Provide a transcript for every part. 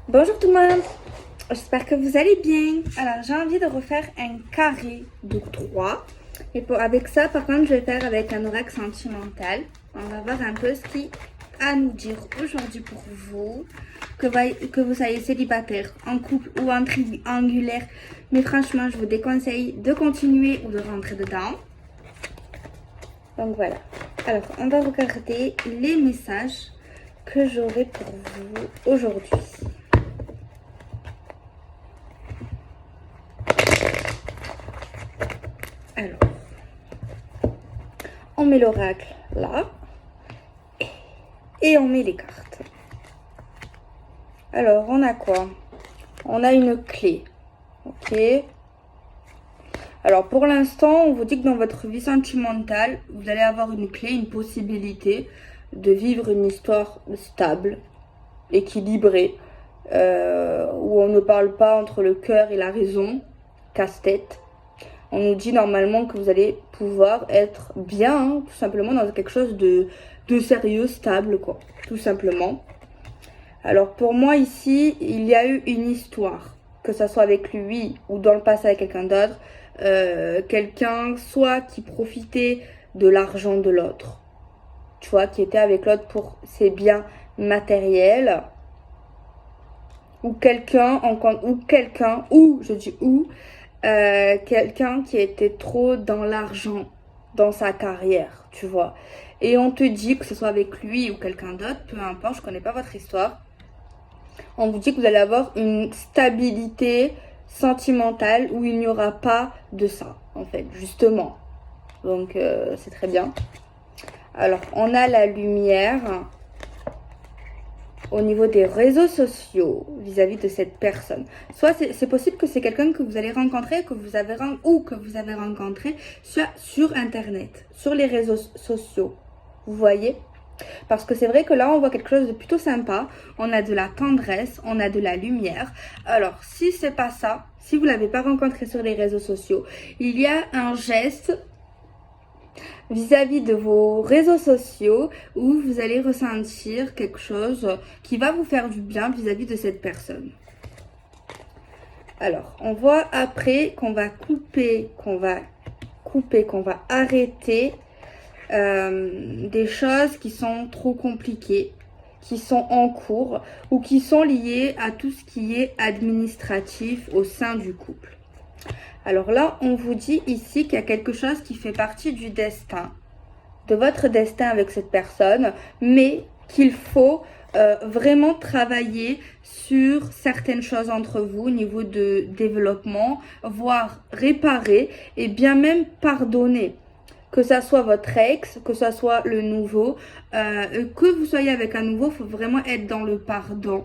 Bonjour tout le monde, j'espère que vous allez bien. Alors j'ai envie de refaire un carré de 3. Et avec ça, par contre, je vais faire avec un oracle sentimental. On va voir un peu ce qui a à nous dire aujourd'hui pour vous. Que vous soyez célibataire, en couple ou en triangulaire. Mais franchement, je vous déconseille de continuer ou de rentrer dedans. Donc voilà. Alors, on va regarder les messages que j'aurai pour vous aujourd'hui. Alors, on met l'oracle là et on met les cartes. Alors, on a quoi? On a une clé. Ok. Alors, pour l'instant, on vous dit que dans votre vie sentimentale, vous allez avoir une clé, une possibilité de vivre une histoire stable, équilibrée, où on ne parle pas entre le cœur et la raison, casse-tête. On nous dit normalement que vous allez pouvoir être bien, hein, tout simplement, dans quelque chose de sérieux, stable, quoi, tout simplement. Alors, pour moi, ici, il y a eu une histoire, que ça soit avec lui ou dans le passé avec quelqu'un d'autre. Quelqu'un, soit qui profitait de l'argent de l'autre, tu vois, qui était avec l'autre pour ses biens matériels, ou quelqu'un, quelqu'un qui était trop dans l'argent, dans sa carrière, tu vois. Et on te dit que ce soit avec lui ou quelqu'un d'autre, peu importe, je connais pas votre histoire. On vous dit que vous allez avoir une stabilité sentimentale où il n'y aura pas de ça, en fait, justement. Donc, c'est très bien. Alors, on a la lumière au niveau des réseaux sociaux vis-à-vis de cette personne. Soit c'est possible que c'est quelqu'un que vous allez rencontrer, que vous avez rencontré sur Internet, sur les réseaux sociaux. Vous voyez? Parce que c'est vrai que là, on voit quelque chose de plutôt sympa. On a de la tendresse, on a de la lumière. Alors, si c'est pas ça, si vous l'avez pas rencontré sur les réseaux sociaux, il y a un geste vis-à-vis de vos réseaux sociaux où vous allez ressentir quelque chose qui va vous faire du bien vis-à-vis de cette personne. Alors, on voit après qu'on va couper, qu'on va arrêter des choses qui sont trop compliquées, qui sont en cours ou qui sont liées à tout ce qui est administratif au sein du couple. Alors là, on vous dit ici qu'il y a quelque chose qui fait partie du destin, de votre destin avec cette personne, mais qu'il faut vraiment travailler sur certaines choses entre vous au niveau de développement, voire réparer et bien même pardonner. Que ça soit votre ex, que ça soit le nouveau, que vous soyez avec un nouveau, il faut vraiment être dans le pardon.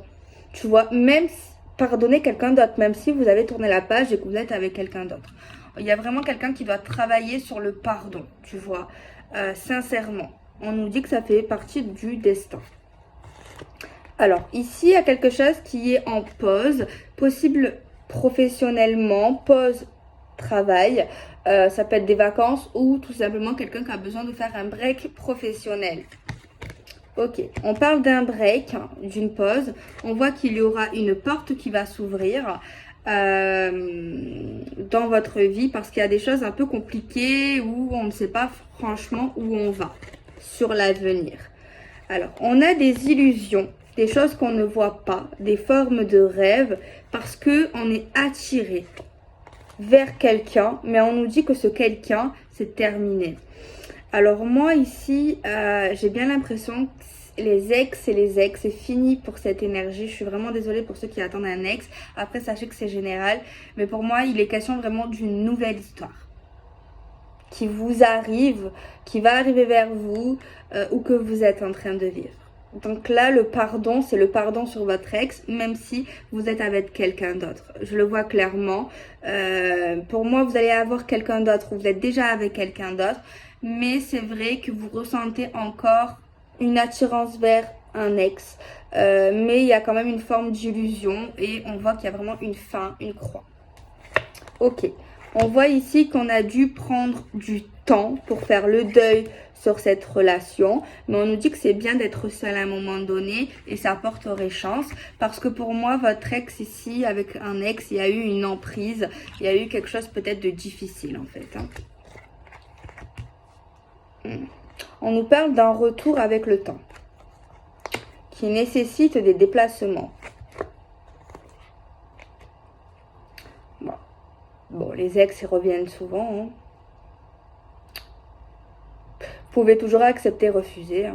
Tu vois, même pardonner quelqu'un d'autre, même si vous avez tourné la page et que vous êtes avec quelqu'un d'autre. Il y a vraiment quelqu'un qui doit travailler sur le pardon, tu vois, sincèrement. On nous dit que ça fait partie du destin. Alors, ici, il y a quelque chose qui est en pause, possible professionnellement, pause travail. Ça peut être des vacances ou tout simplement quelqu'un qui a besoin de faire un break professionnel. Ok, on parle d'un break, d'une pause. On voit qu'il y aura une porte qui va s'ouvrir dans votre vie parce qu'il y a des choses un peu compliquées où on ne sait pas franchement où on va sur l'avenir. Alors, on a des illusions, des choses qu'on ne voit pas, des formes de rêve parce qu'on est attiré vers quelqu'un, mais on nous dit que ce quelqu'un, c'est terminé. Alors moi ici, j'ai bien l'impression que les ex, c'est fini pour cette énergie. Je suis vraiment désolée pour ceux qui attendent un ex. Après, sachez que c'est général, mais pour moi, il est question vraiment d'une nouvelle histoire qui vous arrive, qui va arriver vers vous ou que vous êtes en train de vivre. Donc là, le pardon, c'est le pardon sur votre ex, même si vous êtes avec quelqu'un d'autre. Je le vois clairement. Pour moi, vous allez avoir quelqu'un d'autre, vous êtes déjà avec quelqu'un d'autre, mais c'est vrai que vous ressentez encore une attirance vers un ex. Mais il y a quand même une forme d'illusion et on voit qu'il y a vraiment une fin, une croix. Ok. On voit ici qu'on a dû prendre du temps pour faire le deuil sur cette relation, mais on nous dit que c'est bien d'être seul à un moment donné et ça porterait chance parce que pour moi, votre ex ici, avec un ex, il y a eu une emprise, il y a eu quelque chose peut-être de difficile en fait. On nous parle d'un retour avec le temps qui nécessite des déplacements. Bon, les ex, ils reviennent souvent. Vous pouvez toujours accepter, refuser.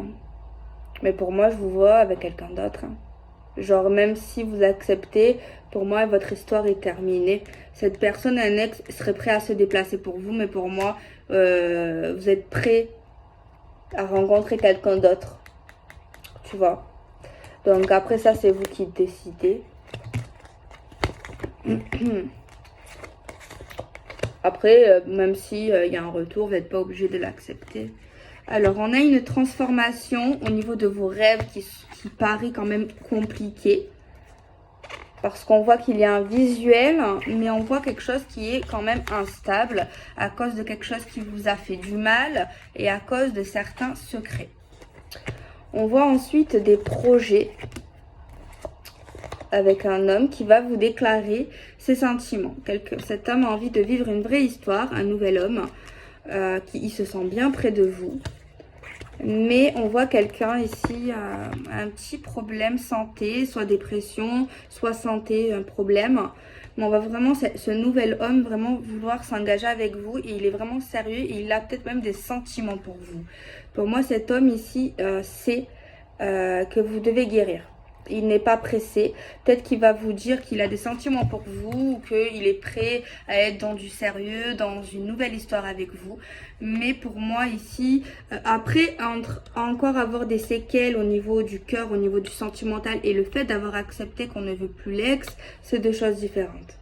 Mais pour moi, je vous vois avec quelqu'un d'autre. Genre, même si vous acceptez, pour moi, votre histoire est terminée. Cette personne, un ex, serait prêt à se déplacer pour vous. Mais pour moi, vous êtes prêt à rencontrer quelqu'un d'autre. Tu vois. Donc, après ça, c'est vous qui décidez. Après, même s'il y a un retour, vous n'êtes pas obligé de l'accepter. Alors, on a une transformation au niveau de vos rêves qui paraît quand même compliqué. Parce qu'on voit qu'il y a un visuel, mais on voit quelque chose qui est quand même instable à cause de quelque chose qui vous a fait du mal et à cause de certains secrets. On voit ensuite des projets avec un homme qui va vous déclarer ses sentiments. Cet homme a envie de vivre une vraie histoire, un nouvel homme qui se sent bien près de vous. Mais on voit quelqu'un ici, un petit problème santé, soit dépression, soit santé, un problème. Mais on va vraiment, ce nouvel homme, vraiment vouloir s'engager avec vous. Et il est vraiment sérieux et il a peut-être même des sentiments pour vous. Pour moi, cet homme ici sait que vous devez guérir. Il n'est pas pressé. Peut-être qu'il va vous dire qu'il a des sentiments pour vous ou qu'il est prêt à être dans du sérieux, dans une nouvelle histoire avec vous. Mais pour moi ici, après encore avoir des séquelles au niveau du cœur, au niveau du sentimental et le fait d'avoir accepté qu'on ne veut plus l'ex, c'est deux choses différentes.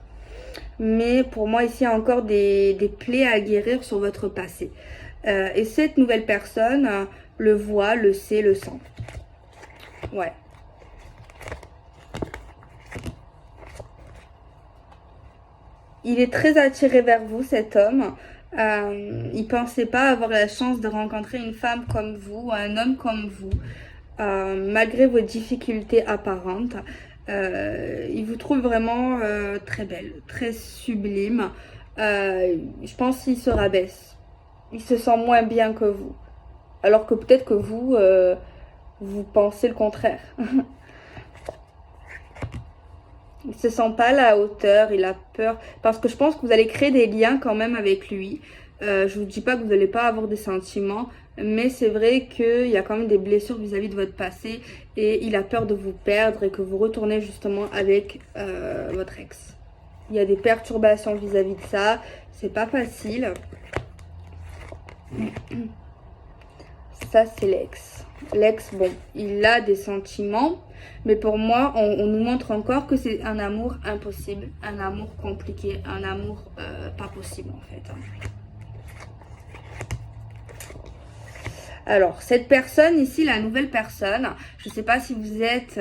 Mais pour moi ici, il y a encore des plaies à guérir sur votre passé. Et cette nouvelle personne le voit, le sait, le sent. Ouais. Il est très attiré vers vous, cet homme. Il pensait pas avoir la chance de rencontrer une femme comme vous, un homme comme vous, malgré vos difficultés apparentes. Il vous trouve vraiment très belle, très sublime. Je pense qu'il se rabaisse. Il se sent moins bien que vous. Alors que peut-être que vous, vous pensez le contraire. Il se sent pas à la hauteur, il a peur. Parce que je pense que vous allez créer des liens quand même avec lui. Je vous dis pas que vous n'allez pas avoir des sentiments. Mais c'est vrai qu'il y a quand même des blessures vis-à-vis de votre passé. Et il a peur de vous perdre et que vous retournez justement avec votre ex. Il y a des perturbations vis-à-vis de ça. C'est pas facile. Ça, c'est l'ex. L'ex, bon, il a des sentiments. Mais pour moi, on nous montre encore que c'est un amour impossible, un amour compliqué, un amour pas possible en fait. Alors, cette personne ici, la nouvelle personne, je ne sais pas si vous êtes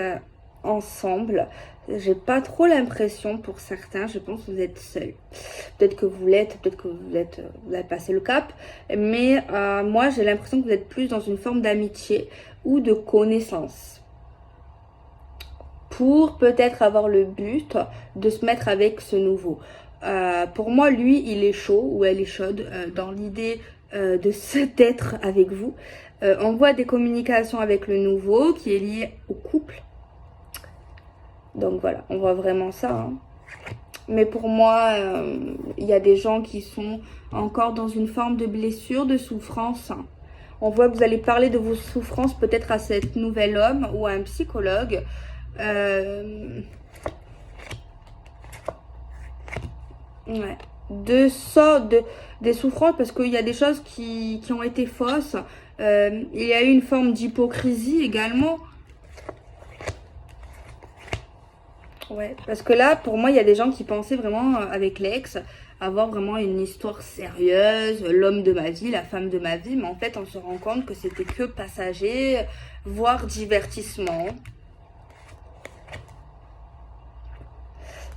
ensemble. J'ai pas trop l'impression pour certains, je pense que vous êtes seuls. Peut-être que vous l'êtes, peut-être que vous avez passé le cap. Mais moi, j'ai l'impression que vous êtes plus dans une forme d'amitié ou de connaissance. Pour peut-être avoir le but de se mettre avec ce nouveau. Pour moi, lui, il est chaud ou elle est chaude dans l'idée de d'être avec vous. On voit des communications avec le nouveau qui est lié au couple. Donc voilà, on voit vraiment ça. Hein. Mais pour moi, il y a des gens qui sont encore dans une forme de blessure, de souffrance. On voit que vous allez parler de vos souffrances peut-être à cet nouvel homme ou à un psychologue. Ouais. Des souffrances parce qu'il y a des choses qui ont été fausses. Il y a eu une forme d'hypocrisie également. Ouais, parce que là, pour moi, il y a des gens qui pensaient vraiment, avec l'ex, avoir vraiment une histoire sérieuse, l'homme de ma vie, la femme de ma vie, mais en fait, on se rend compte que c'était que passager, voire divertissement.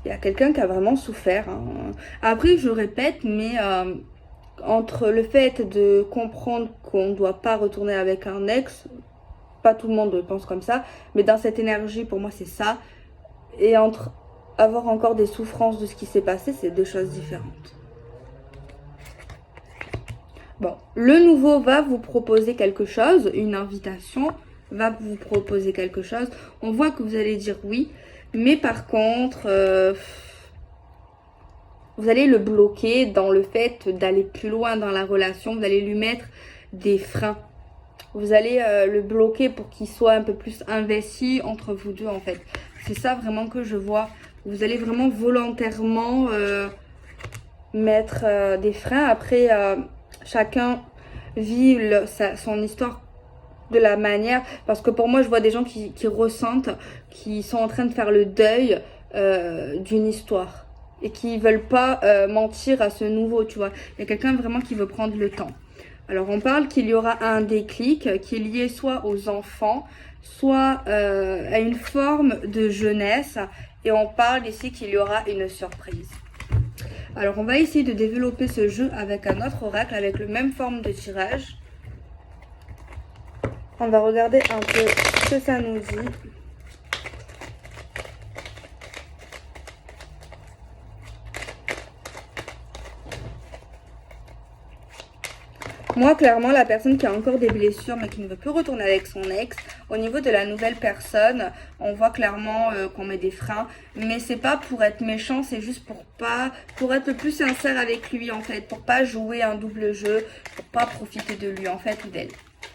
Il y a quelqu'un qui a vraiment souffert. Hein. Après, je répète, mais entre le fait de comprendre qu'on ne doit pas retourner avec un ex, pas tout le monde pense comme ça, mais dans cette énergie, pour moi, c'est ça. Et entre avoir encore des souffrances de ce qui s'est passé, c'est deux choses différentes. Bon, le nouveau va vous proposer quelque chose, une invitation, va vous proposer quelque chose. On voit que vous allez dire oui, mais par contre, vous allez le bloquer dans le fait d'aller plus loin dans la relation. Vous allez lui mettre des freins. Vous allez le bloquer pour qu'il soit un peu plus investi entre vous deux, en fait. C'est ça vraiment que je vois. Vous allez vraiment volontairement mettre des freins. Après, chacun vit son histoire de la manière. Parce que pour moi, je vois des gens qui ressentent, qui sont en train de faire le deuil d'une histoire. Et qui veulent pas mentir à ce nouveau, tu vois. Il y a quelqu'un vraiment qui veut prendre le temps. Alors, on parle qu'il y aura un déclic qui est lié soit aux enfants, soit à une forme de jeunesse. Et on parle ici qu'il y aura une surprise. Alors, on va essayer de développer ce jeu avec un autre oracle, avec la même forme de tirage. On va regarder un peu ce que ça nous dit. Moi, clairement, la personne qui a encore des blessures, mais qui ne veut plus retourner avec son ex, au niveau de la nouvelle personne, on voit clairement qu'on met des freins. Mais c'est pas pour être méchant, c'est juste pour être le plus sincère avec lui, en fait. Pour pas jouer un double jeu, pour pas profiter de lui, en fait, ou d'elle.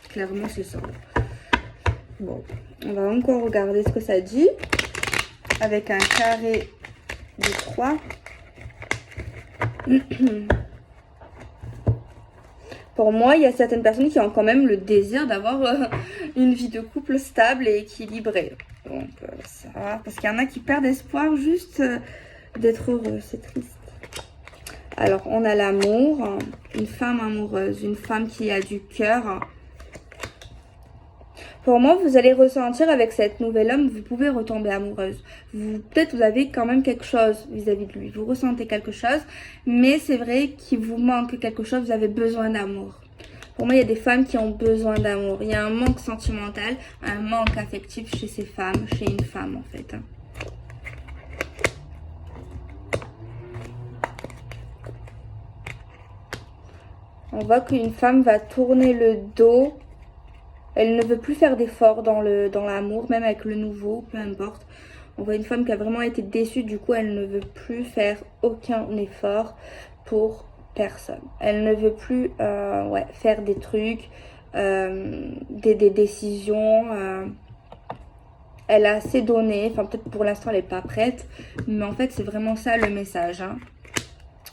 Clairement, c'est ça. Bon, on va encore regarder ce que ça dit. Avec un carré de 3. Pour moi, il y a certaines personnes qui ont quand même le désir d'avoir une vie de couple stable et équilibrée. Donc ça, parce qu'il y en a qui perdent espoir juste d'être heureux, c'est triste. Alors, on a l'amour, une femme amoureuse, une femme qui a du cœur. Pour moi, vous allez ressentir avec cet nouvel homme, vous pouvez retomber amoureuse. Peut-être vous avez quand même quelque chose vis-à-vis de lui. Vous ressentez quelque chose, mais c'est vrai qu'il vous manque quelque chose, vous avez besoin d'amour. Pour moi, il y a des femmes qui ont besoin d'amour. Il y a un manque sentimental, un manque affectif chez ces femmes, chez une femme en fait. On voit qu'une femme va tourner le dos. Elle ne veut plus faire d'efforts dans l'amour, même avec le nouveau, peu importe. On voit une femme qui a vraiment été déçue, du coup elle ne veut plus faire aucun effort pour personne. Elle ne veut plus faire des trucs, des décisions. Elle a assez donné, enfin peut-être pour l'instant elle n'est pas prête, mais en fait c'est vraiment ça le message. Hein.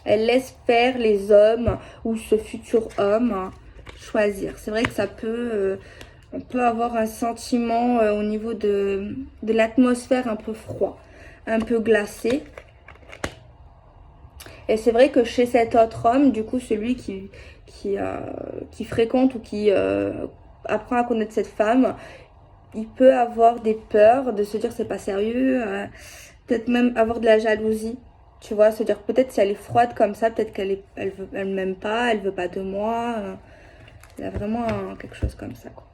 Elle laisse faire les hommes ou ce futur homme choisir. C'est vrai que ça peut... on peut avoir un sentiment au niveau de l'atmosphère un peu froid, un peu glacé. Et c'est vrai que chez cet autre homme, du coup, celui qui fréquente ou qui apprend à connaître cette femme, il peut avoir des peurs de se dire c'est pas sérieux, peut-être même avoir de la jalousie. Tu vois, se dire peut-être si elle est froide comme ça, peut-être elle m'aime pas, elle veut pas de moi. Il y a vraiment quelque chose comme ça, quoi.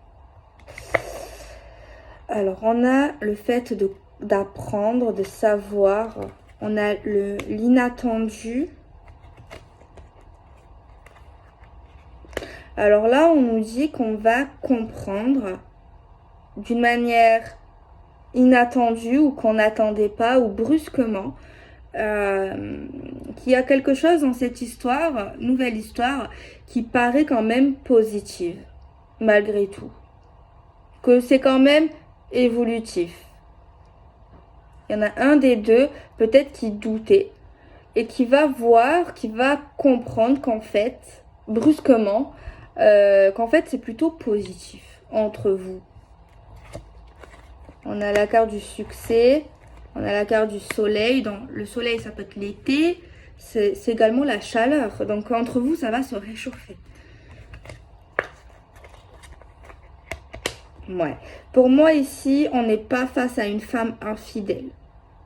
Alors, on a le fait d'apprendre, de savoir. On a l'inattendu. Alors là, on nous dit qu'on va comprendre d'une manière inattendue ou qu'on n'attendait pas ou brusquement qu'il y a quelque chose dans cette histoire, nouvelle histoire, qui paraît quand même positive, malgré tout. Que c'est quand même évolutif. Il y en a un des deux, peut-être qui doutait, et qui va voir, qui va comprendre qu'en fait, brusquement, qu'en fait c'est plutôt positif entre vous. On a la carte du succès, on a la carte du soleil. Donc, le soleil, ça peut être l'été, c'est également la chaleur. Donc entre vous, ça va se réchauffer. Ouais. Pour moi ici, on n'est pas face à une femme infidèle.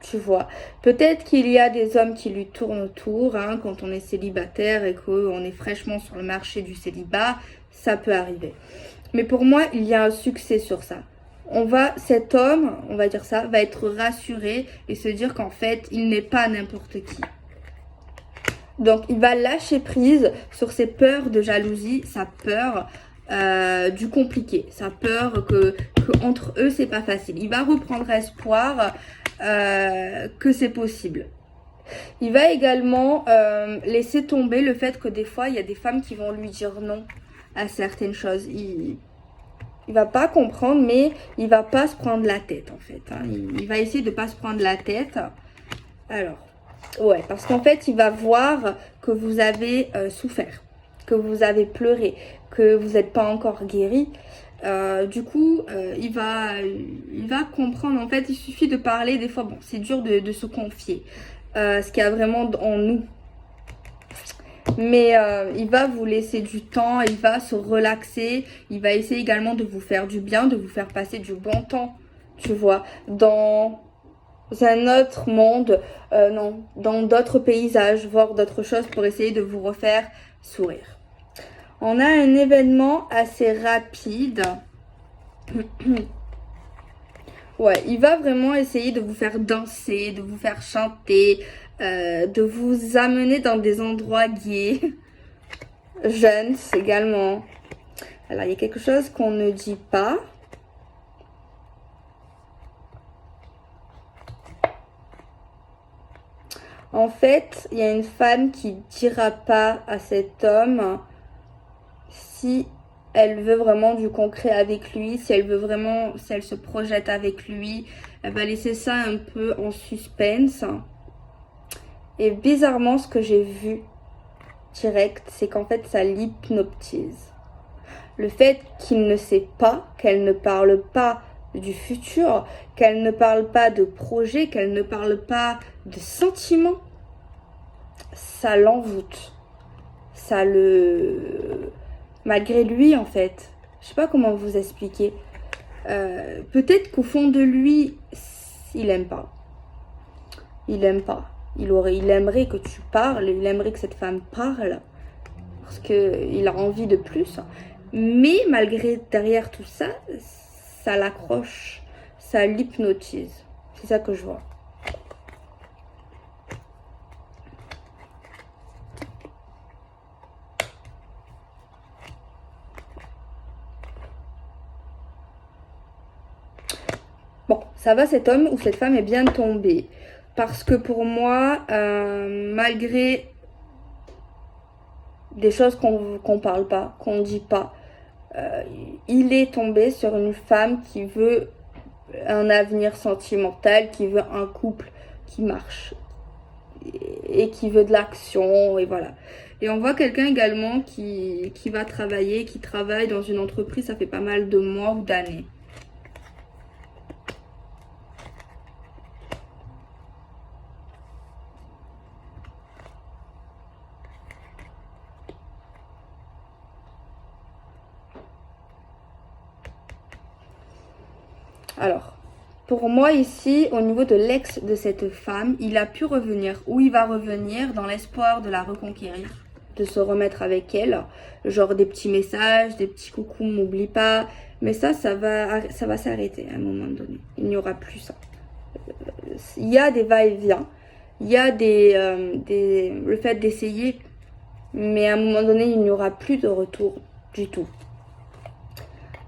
tu vois. Peut-être qu'il y a des hommes qui lui tournent autour, hein, quand on est célibataire et qu'on est fraîchement sur le marché du célibat, ça peut arriver. Mais pour moi, il y a un succès sur ça. Cet homme, on va dire ça, va être rassuré et se dire qu'en fait, il n'est pas n'importe qui. Donc, il va lâcher prise sur ses peurs de jalousie, sa peur du compliqué, sa peur que entre eux, c'est pas facile. Il va reprendre espoir que c'est possible. Il va également laisser tomber le fait que des fois, il y a des femmes qui vont lui dire non à certaines choses. Il va pas comprendre, mais il va pas se prendre la tête, en fait. Hein. Il va essayer de pas se prendre la tête. Alors, ouais, parce qu'en fait, il va voir que vous avez souffert, que vous avez pleuré, que vous n'êtes pas encore guéri. Du coup, il va comprendre. En fait, il suffit de parler. Des fois, bon, c'est dur de se confier. Ce qu'il y a vraiment en nous. Mais il va vous laisser du temps, il va se relaxer, il va essayer également de vous faire du bien, de vous faire passer du bon temps, tu vois, dans un autre monde, non, dans d'autres paysages, voir d'autres choses pour essayer de vous refaire sourire. On a un événement assez rapide. Ouais, il va vraiment essayer de vous faire danser, de vous faire chanter, de vous amener dans des endroits gays, jeunes également. Alors, il y a quelque chose qu'on ne dit pas. En fait, il y a une femme qui dira pas à cet homme si elle veut vraiment du concret avec lui, si elle veut vraiment, si elle se projette avec lui. Elle va laisser ça un peu en suspense. Et bizarrement, ce que j'ai vu direct, c'est qu'en fait, ça l'hypnotise. Le fait qu'il ne sait pas, qu'elle ne parle pas du futur, qu'elle ne parle pas de projet, qu'elle ne parle pas de sentiments, ça l'envoûte. Ça le... Malgré lui, en fait. Je sais pas comment vous expliquer. Peut-être qu'au fond de lui, il aime pas. Il aime pas. Il aimerait que tu parles, il aimerait que cette femme parle, parce qu'il a envie de plus. Mais malgré derrière tout ça, ça l'accroche, ça l'hypnotise. C'est ça que je vois. Bon, ça va, cet homme ou cette femme est bien tombé. Parce que pour moi, malgré des choses qu'on parle pas, qu'on dit pas, il est tombé sur une femme qui veut un avenir sentimental, qui veut un couple qui marche et qui veut de l'action, et voilà. Et on voit quelqu'un également qui va travailler, qui travaille dans une entreprise, ça fait pas mal de mois ou d'années. Alors, pour moi ici, au niveau de l'ex de cette femme, il a pu revenir, ou il va revenir dans l'espoir de la reconquérir, de se remettre avec elle, genre des petits messages, des petits coucou, m'oublie pas, mais ça va s'arrêter à un moment donné, il n'y aura plus ça. Il y a des va-et-vient, il y a le fait d'essayer, mais à un moment donné, il n'y aura plus de retour du tout.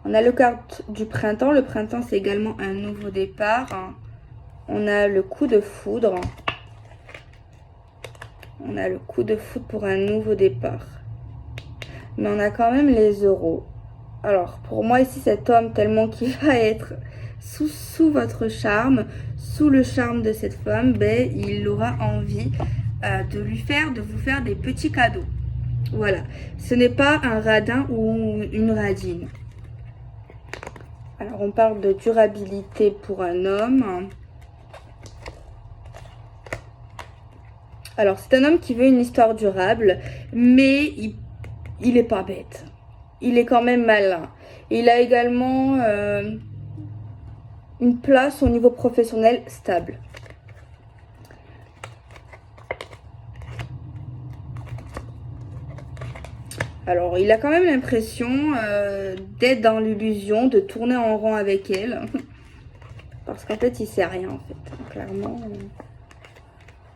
On a le carte du printemps. Le printemps, c'est également un nouveau départ. On a le coup de foudre. On a le coup de foudre pour un nouveau départ. Mais on a quand même les euros. Alors, pour moi, ici, cet homme, tellement qu'il va être sous votre charme, sous le charme de cette femme, ben, il aura envie de vous faire des petits cadeaux. Voilà. Ce n'est pas un radin ou une radine. Alors, on parle de durabilité pour un homme. Alors, c'est un homme qui veut une histoire durable, mais il est pas bête. Il est quand même malin. Il a également une place au niveau professionnel stable. Alors, il a quand même l'impression d'être dans l'illusion, de tourner en rond avec elle. Parce qu'en fait, il sait rien, en fait, clairement.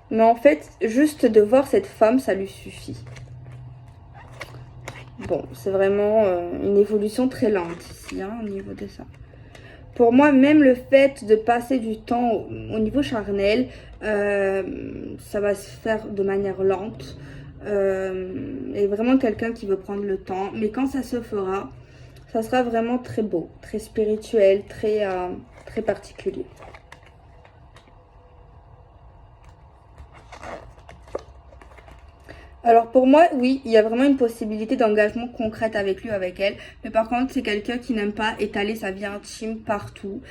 Mais en fait, juste de voir cette femme, ça lui suffit. Bon, c'est vraiment une évolution très lente ici, hein, au niveau de ça. Pour moi, même le fait de passer du temps au niveau charnel, ça va se faire de manière lente. Et vraiment quelqu'un qui veut prendre le temps. Mais quand ça se fera, ça sera vraiment très beau, très spirituel, très particulier. Alors pour moi, oui, il y a vraiment une possibilité d'engagement concrète avec lui ou avec elle. Mais par contre, c'est quelqu'un qui n'aime pas étaler sa vie intime partout.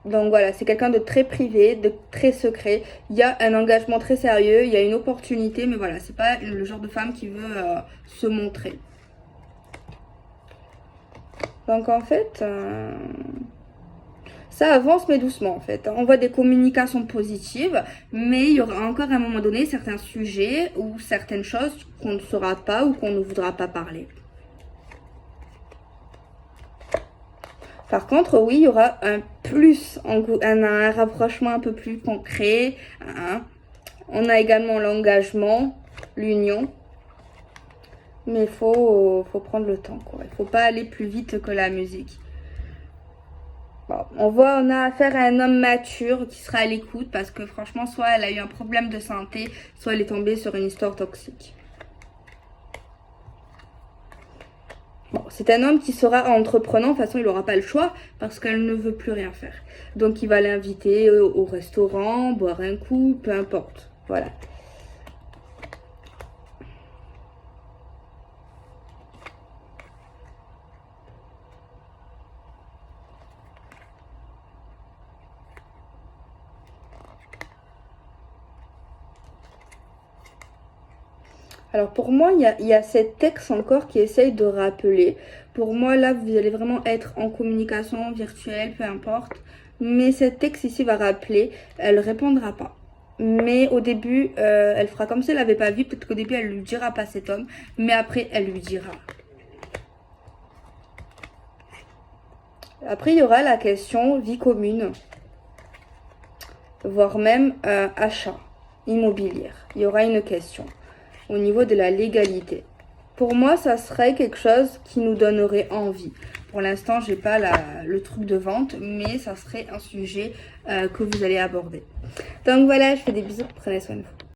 Donc voilà, c'est quelqu'un de très privé, de très secret. Il y a un engagement très sérieux, il y a une opportunité, mais voilà, c'est pas le genre de femme qui veut se montrer. Donc en fait, ça avance mais doucement en fait. On voit des communications positives, mais il y aura encore à un moment donné certains sujets ou certaines choses qu'on ne saura pas ou qu'on ne voudra pas parler. Par contre, oui, il y aura un rapprochement un peu plus concret. Hein. On a également l'engagement, l'union. Mais faut prendre le temps, quoi. Il faut pas aller plus vite que la musique. Bon, on a affaire à un homme mature qui sera à l'écoute parce que franchement, soit elle a eu un problème de santé, soit elle est tombée sur une histoire toxique. Bon, c'est un homme qui sera entreprenant, de toute façon il n'aura pas le choix parce qu'elle ne veut plus rien faire. Donc il va l'inviter au restaurant, boire un coup, peu importe. Voilà. Alors pour moi, il y a cet ex encore qui essaye de rappeler. Pour moi, là, vous allez vraiment être en communication virtuelle, peu importe. Mais cet ex ici va rappeler, elle répondra pas. Mais au début, elle fera comme si elle n'avait pas vu. Peut-être qu'au début, elle lui dira pas cet homme. Mais après, elle lui dira. Après, il y aura la question vie commune. Voire même achat immobilier. Il y aura une question au niveau de la légalité. Pour moi, ça serait quelque chose qui nous donnerait envie. Pour l'instant, j'ai pas le truc de vente, mais ça serait un sujet que vous allez aborder. Donc voilà, je fais des bisous, prenez soin de vous.